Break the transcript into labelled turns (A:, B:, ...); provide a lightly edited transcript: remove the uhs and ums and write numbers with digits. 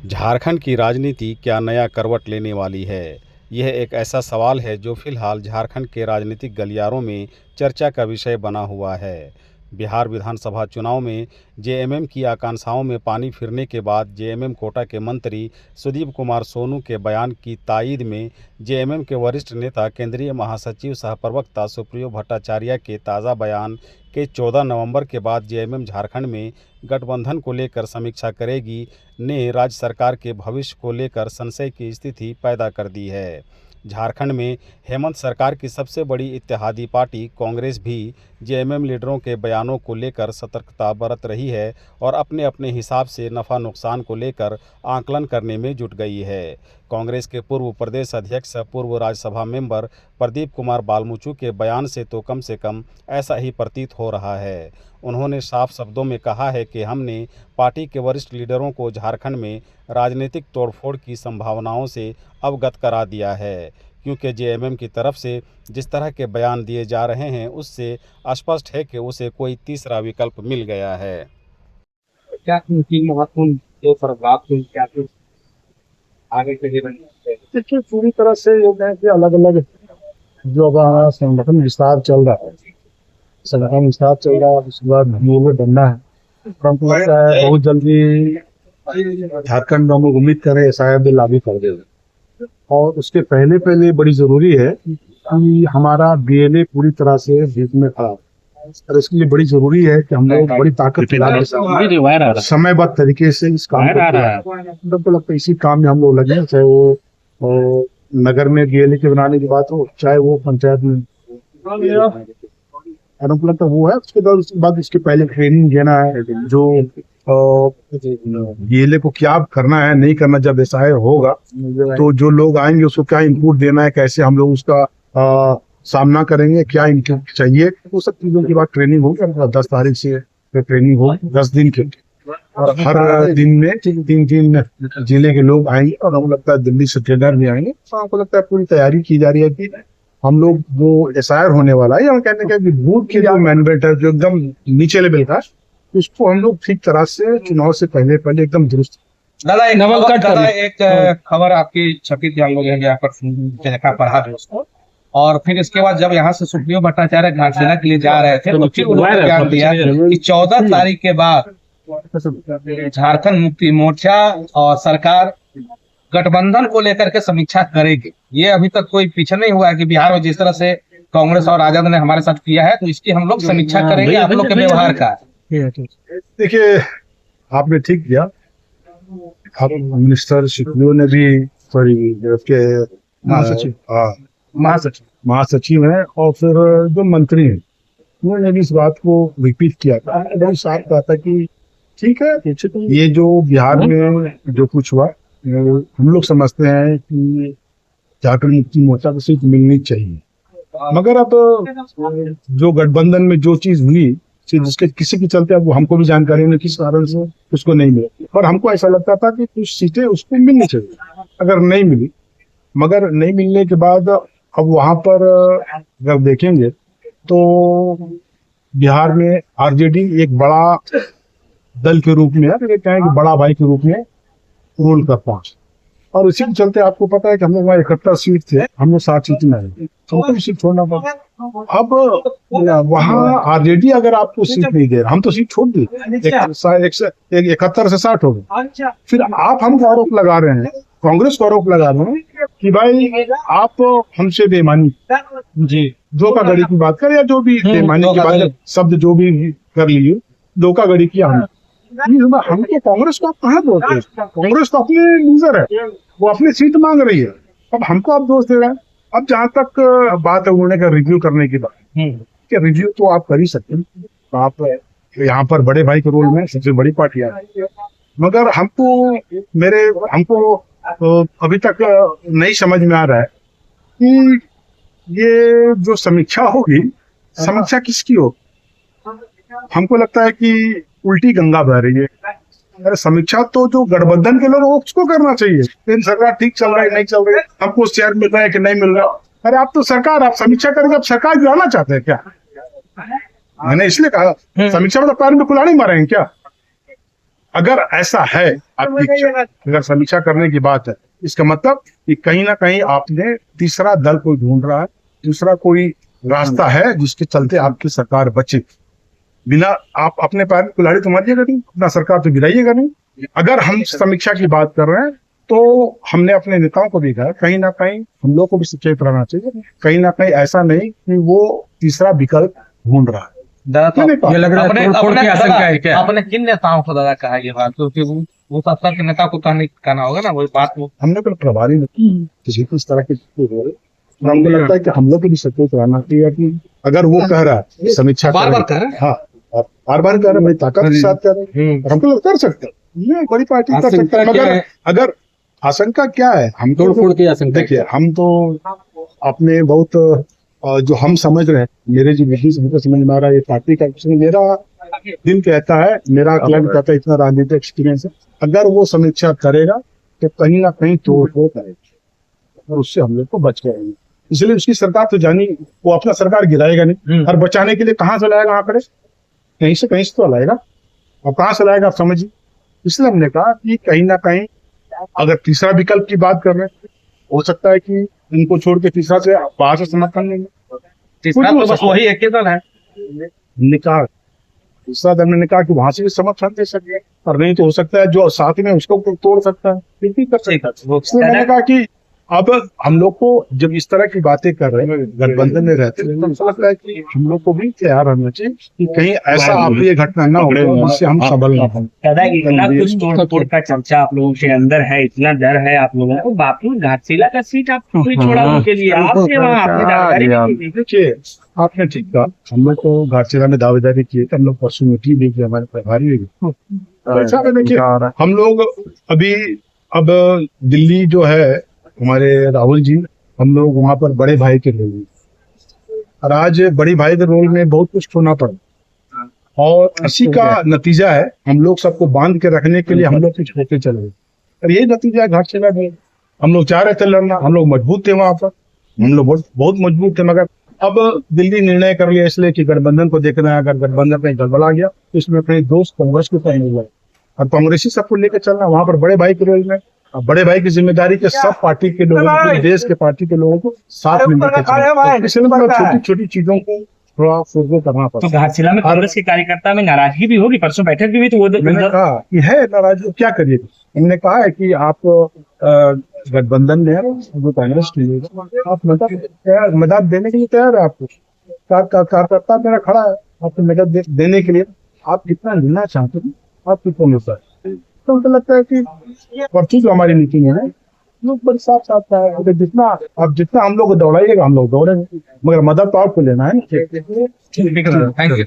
A: झारखंड की राजनीति क्या नया करवट लेने वाली है? यह एक ऐसा सवाल है जो फिलहाल झारखंड के राजनीतिक गलियारों में चर्चा का विषय बना हुआ है। बिहार विधानसभा चुनाव में जेएमएम की आकांक्षाओं में पानी फिरने के बाद जेएमएम कोटा के मंत्री सुदीप कुमार सोनू के बयान की तायद में जेएमएम के वरिष्ठ नेता केंद्रीय महासचिव सह प्रवक्ता सुप्रियो भट्टाचार्य के ताज़ा बयान के 14 नवंबर के बाद जेएमएम झारखंड में गठबंधन को लेकर समीक्षा करेगी ने राज्य सरकार के भविष्य को लेकर संशय की स्थिति पैदा कर दी है। झारखंड में हेमंत सरकार की सबसे बड़ी इत्तेहादी पार्टी कांग्रेस भी जेएमएम लीडरों के बयानों को लेकर सतर्कता बरत रही है और अपने अपने हिसाब से नफ़ा नुकसान को लेकर आकलन करने में जुट गई है। कांग्रेस के पूर्व प्रदेश अध्यक्ष पूर्व राज्यसभा मेंबर प्रदीप कुमार बालमुचु के बयान से कम ऐसा ही प्रतीत हो रहा है। उन्होंने साफ शब्दों में कहा है कि हमने पार्टी के वरिष्ठ लीडरों को झारखंड में राजनीतिक तोड़फोड़ की संभावनाओं से अवगत करा दिया है, क्योंकि जेएमएम की तरफ से जिस तरह के बयान दिए जा रहे हैं उससे स्पष्ट है कि उसे कोई तीसरा विकल्प मिल गया है।
B: क्या उनकी महत्वपूर्ण जो प्रभाव क्या कुछ आगे के लिए
C: देखिए पूरी तरह से ये है कि अलग अलग जो अब हमारा संगठन विस्तार चल रहा है, संगठन विस्तार चल रहा है, उसके बाद भूमि बनना है। हमको लगता है बहुत जल्दी झारखंड में हम लोग उम्मीद करें एसआईआर बिल लागू कर देगा और उसके पहले पहले बड़ी जरूरी है कि हमारा बीएलए पूरी तरह से बीच में खड़ा है और इसके लिए बड़ी जरूरी है कि हम लोग बड़ी ताकत समयबद्ध तरीके से इस काम को लगता है इसी काम में हम लोग लगे, चाहे वो नगर में बीएलए के बनाने की बात हो, चाहे वो पंचायत में लगता वो है। उसके बाद उसके पहले ट्रेनिंग देना है जो बीएलए को क्या करना है नहीं करना, जब एसआईआर होगा तो जो लोग आएंगे उसको क्या इनपुट देना है, कैसे हम लोग उसका सामना करेंगे, क्या इनपुट चाहिए, वो सब चीजों की बात ट्रेनिंग होगी। 10 तारीख से ट्रेनिंग होगी 10 दिन की और हर दिन में 3 जिले के लोग आएंगे और हमको लगता है दिल्ली से ट्रेनर भी आएंगे। तो हमको लगता है पूरी तैयारी की जा रही है कि हम लोग वो एसआईआर होने वाला है, हम कहने का कि बूथ के जो मैंडेट है जो एकदम नीचे लेवल का, उसको हम लोग ठीक तरह से चुनाव से पहले एकदम दुरुस्त।
B: दादा एक खबर आपकी छपी थी, हम लोग यहाँ पर देखा पढ़ा है उसको, और फिर इसके बाद जब यहाँ से सुप्रियो भट्टाचार्य घाटशिला के लिए जा रहे थे तो फिर उन्होंने बयान दिया कि 14 तारीख के बाद झारखंड मुक्ति मोर्चा और सरकार गठबंधन को लेकर के समीक्षा करेगी। ये अभी तक कोई पीछे नहीं हुआ है कि बिहार में जिस तरह से कांग्रेस और राजद ने हमारे साथ किया है, तो इसकी हम लोग समीक्षा करेंगे आप लोग के व्यवहार का।
C: देखिए आपने ठीक किया, आप मिनिस्टर सुप्रियो ने भी महासचिव हैं और फिर जो मंत्री हैं उन्होंने भी इस बात को रिपीट किया था, बहुत साफ कहा था कि ठीक है ये जो बिहार में जो कुछ हुआ हम लोग समझते हैं कि झारखंड मुक्ति मोर्चा को सीट मिलनी चाहिए, मगर अब जो गठबंधन में जो चीज हुई जिसके किसी के चलते अब हमको भी जानकारी नहीं किस कारण से उसको नहीं मिली, और हमको ऐसा लगता था कि कुछ सीटें उसको मिलनी चाहिए, अगर नहीं मिली, मगर नहीं मिलने के बाद अब वहां पर अगर देखेंगे तो बिहार में आरजेडी एक बड़ा दल के रूप में है, कहें कि बड़ा भाई के रूप में रोल कर पहुंचे, और उसी के चलते आपको पता है कि हम लोग वहाँ 71 सीट थे, हम लोग 7 सीट में आए, हमको भी सीट छोड़ना पड़ा। अब वहाँ आरजेडी अगर आपको सीट नहीं दे रहा, हम तो सीट छोड़ दी, 71 से 60 हो गए, फिर आप हमको आरोप लगा रहे हैं, कांग्रेस को आरोप लगा रहे हैं कि भाई आप हमसे बेईमानी जी धोखाधड़ी की बात करें या जो भी बेईमानी की बात शब्द जो भी कर लीजिए, धोखाधड़ी किया हमको कांग्रेस को आप कहाँ बोलते हैं? कांग्रेस तो अपने लूजर है, वो अपनी सीट मांग रही है, अब हमको आप दोष दे रहे हैं। अब जहाँ तक बात है उन्होंने का रिव्यू करने की बात, कि रिव्यू तो आप कर ही सकते हैं, तो आप यहाँ पर बड़े भाई के रोल में सबसे बड़ी पार्टी है, मगर हमको अभी तक नहीं समझ में आ रहा है कि ये जो समीक्षा होगी, समीक्षा किसकी होगी? हमको लगता है कि उल्टी गंगा बह रही है। अरे समीक्षा तो जो गठबंधन के लोग उसको करना चाहिए, फिर सरकार ठीक चल रहा है नहीं चल रही है, हमको शेयर मिल रहा है कि नहीं मिल रहा। अरे आप तो सरकार, आप समीक्षा करेंगे, आप सरकार गिराना चाहते हैं क्या? मैंने इसलिए कहा समीक्षा में तो पैर में कुल्हाड़ी मारेंगे क्या? अगर ऐसा है आपकी अगर समीक्षा करने की बात है, इसका मतलब कि कहीं ना कहीं आपने तीसरा दल कोई ढूंढ रहा है, दूसरा कोई रास्ता है जिसके चलते आपकी सरकार बचे। बिना आप अपने पैर में कुल्हाड़ी तो मारिएगा नहीं, अपना सरकार तो गिराइएगा नहीं। अगर हम समीक्षा की बात कर रहे हैं तो हमने अपने नेताओं को देखा है, कहीं ना कहीं हम लोग को भी सचेत रहना चाहिए, कहीं ना कहीं ऐसा नहीं कि वो तीसरा विकल्प ढूंढ रहा है।
B: ये लग रहा है अपने आशंका है क्या? आपने किन नेताओं को दादा कहा ये बात, क्योंकि वो सत्ता के नेता को कहना होगा ना वही बात। वो
C: हमने कोई प्रभारी नहीं किसी को इस तरह की हमको लगता है कि हम लोग को भी सचेत रहना चाहिए कि अगर वो कह रहा है समीक्षा
B: बार-बार कह रहा है,
C: हाँ बार-बार कह रहा है, बड़ी ताकत के साथ कह रहे हैं, और हमको कर सकते हैं, ये बड़ी पार्टी कर सकते हैं। मगर अगर आशंका क्या है, हम तो देखिए हम तो अपने बहुत जो हम समझ रहे हैं, मेरे जो विधि से समझ में आ रहा है, ये पार्टी का मेरा दिल कहता है, मेरा क्लब कहता है, इतना राजनीतिक एक्सपीरियंस है, अगर वो समीक्षा करेगा तो कहीं ना कहीं तोड़ फोड़ करेगा और उससे हम लोग को बच रहेंगे। इसलिए उसकी सरकार तो जानी, वो अपना सरकार गिराएगा नहीं, और बचाने के लिए कहाँ से लाएगा आंकड़े, कहीं से तो लाएगा, और कहाँ से लाएगा आप समझिए। इसलिए हमने कहा कि कहीं ना कहीं अगर तीसरा विकल्प की बात कर रहे हैं, हो सकता है कि इनको छोड़ के तीसरा से बाहर से समर्थन लेंगे।
B: तीसरा तो बस वही एक ही दल है,
C: हमने कहा तीसरा दल ने कहा कि वहां से भी समर्थन दे सकते, और नहीं तो हो सकता है जो साथ में उसको तोड़ सकता है, फिर भी कर सकता है। इसलिए मैंने कहा कि अब हम लोग को जब इस तरह की बातें कर रहे हैं, गठबंधन में रहते हैं, तो मुझे लगता है कि हम लोग को भी तैयार रहना चाहिए कि कहीं ऐसा आप ये घटना ना हो जिससे हम सबल ना हो।
D: दादा इतना कुछ तोड़ का चर्चा आप लोगों के अंदर है, इतना डर है आप लोगों को, बापू घाटशिला का सीट आप छोड़ा उनके लिए, आपने वहाँ आपने दावेदारी की।
C: देखिए आपने ठीक कहा, हम लोग तो घाटशिला में दावेदारी किए थे, हम लोग परसों मीठी देखिए, हमारे प्रभारी ऐसा देखिए हम लोग अभी अब दिल्ली जो है हमारे राहुल जी, हम लोग वहां पर बड़े भाई के रोल में, और आज बड़े भाई के रोल में बहुत कुछ खोना पड़ा, और इसी का नतीजा है हम लोग सबको बांध के रखने के लिए हम लोग कुछ होते चले गए, और यही नतीजा है घाटशिला में। हम लोग चाह रहे थे लड़ना, हम लोग मजबूत थे वहां पर, हम लोग बहुत मजबूत थे, मगर अब दिल्ली निर्णय कर लिया इसलिए कि गठबंधन को देखना है, अगर गठबंधन कहीं गड़बड़ा गया तो इसमें अपने दोस्त कांग्रेस को तय हुआ है, और कांग्रेसी सबको लेकर चलना वहां पर बड़े भाई के रोल में, बड़े भाई की जिम्मेदारी के सब पार्टी के लोगों को, देश के पार्टी के लोगों को साथ मिलकर छोटी छोटी चीजों को थोड़ा फुर्सत करना पड़ता है।
D: तो घाटशिला में कांग्रेस के कार्यकर्ता में नाराजगी भी होगी, परसों बैठक भी हुई, तो वो
C: मैंने कहा कि है नाराजगी, क्या करिए, हमने कहा है कि आप गठबंधन में जो कांग्रेस की आप मदद देने के लिए तैयार है, आपको कार्यकर्ता मेरा खड़ा है आपको मदद देने के लिए, आप कितना लेना चाहते हैं आप कितना मिलता है। तो मुझे लगता है कि परसों जो हमारी मीटिंग है लोग बड़े साफ साफ है, जितना हम लोग दौड़ाइएगा हम लोग दौड़ेंगे, मगर मदद तो आपको लेना है।
B: Thank you.